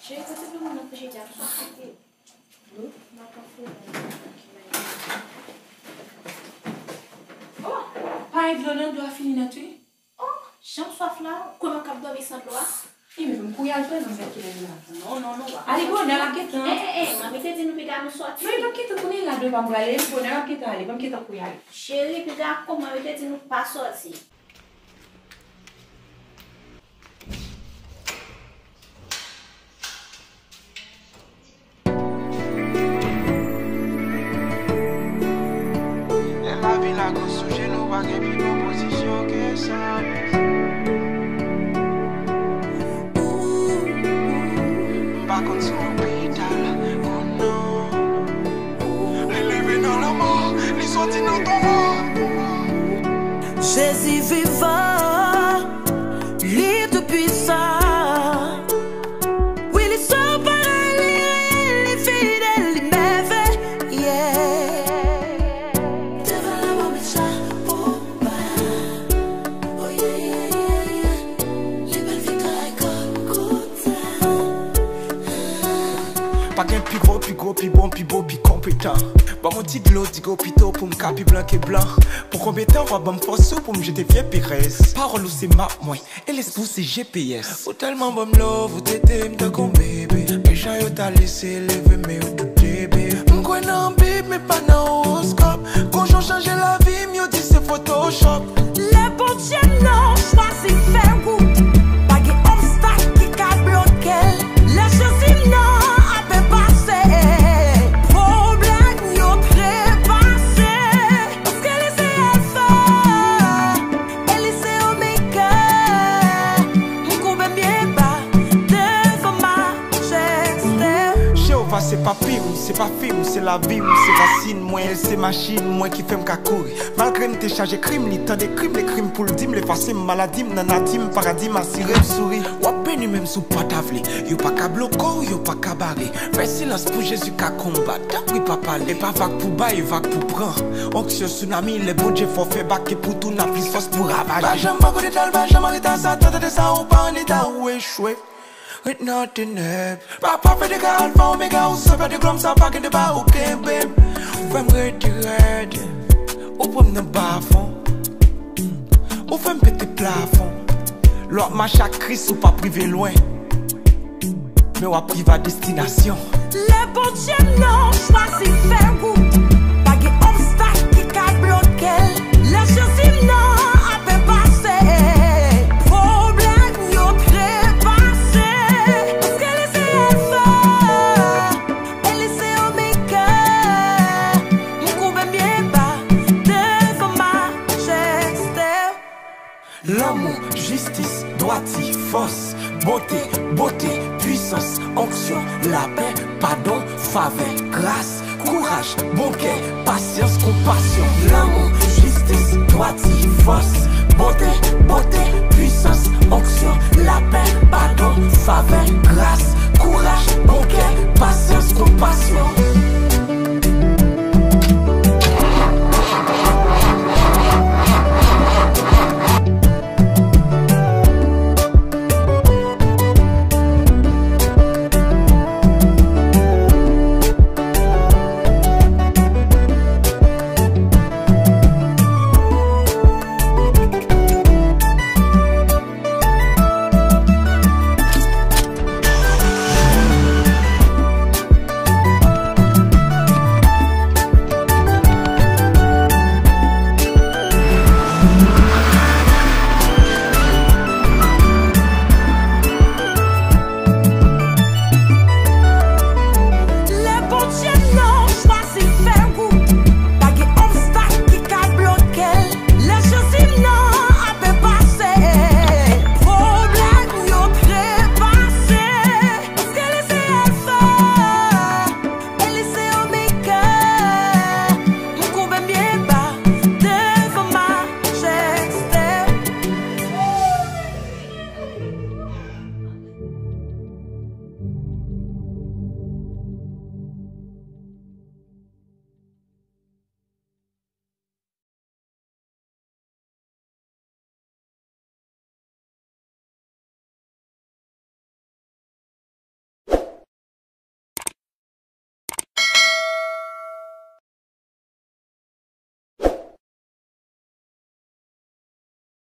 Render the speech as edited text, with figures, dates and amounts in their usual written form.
Je vais écouter tout le monde que j'ai déjà fait. Oh, pas de l'eau doit finir là, tu es? Oh, j'en soif là. Comment cap dormir sans toi? Il me couille à toi dans cette là. Non, non, non. Allez, bon, on a la quête. Ma mettez dit nous pédale nous sortir. Mais donc, qui te connaît là devant moi? Allez, bon, on a la quête, allez, bon, qui te couille. Chérie, pédale, comment mettez dit nous pas sortir? La vie la cause sous genou, pas de plus bonne position que ça. Pas contre sur l'hôpital, oh non. Les lever dans la mort, les sortir dans ton mort. Jésus vivant, lui tout puissant. Oui, il sont pareils, il est fidèle, il m'éveille, yeah. Devant la mort, mais ça, oh, bah. Oh, yeah, yeah, yeah, yeah. Les belles victoires, comme Kouta. Pas qu'un plus gros, plus gros, plus bon, plus beau, plus compétent. Bon, mon petit de l'eau, dit go pito pour me capi blanc et blanc. Pour combien de temps, va me forcer pour me jeter fier pires. Parole ou c'est map, moi, et l'espoir c'est GPS. Ou tellement bon love, ou t'étais m'te comme bébé. Mais j'ai eu t'a laissé lever, mais ou tout bébé. M'kwen nan bib, mais pas nan horoscope. Quand j'en change la vie, mieux dit c'est Photoshop. Les bons dieux non choisi faire goût. Pas de obstacle qui qu'a bloqué. Les choses non a pas passé. Problème yo trépassé. Parce que laissez alpha, et laissez oméga. M'coube bien bas devant ma majesté. Jéhovah c'est pas pire, c'est pas film, c'est la Bible, c'est racine, moi c'est machine, moi qui fait m'ka courir. Malgré m'te chargé crime, ni tant de crimes, les crimes pour le dim, les facer maladie, nanatim, paradis, m'assiré, souris. Ou à peine même sous pas t'avler, yo pas qu'à bloquer, yo pas qu'à barrer. Fais silence pour Jésus qu'à combattre, oui pas parler, pas vague pour bas et vague pour prendre. Anxieux tsunami, les beaux dieux faut faire back et pour tout n'a plus force pour ravager. Bah j'aime pas côté d'al, bah j'aime arrêter ça, tente de ça ou pas en état ou échoué. With nothing up. Papa fait des gars alpha omega ou ça fait des glums ça pas que des bas ok babe. Ou fait m'retirade. Ou pour me bafon. Ou fait m'péter plafond. L'autre ma chaque crise ou pas privé loin. Mais ou à privé à destination. Les bons dieux non choisi faire goût. Pas de obstacle qui qu'a bloqué. Les choses non a pas passé. Problème yo trépassé. Parce que laissez alpha, et laissez oméga. M'coube bien bas devant ma majesté. L'amour, justice, droiture, force, beauté, beauté, puissance, onction, la paix, pardon, faveur, grâce, courage, bon cœur, patience, compassion. L'amour, justice, droiture, force, beauté, beauté,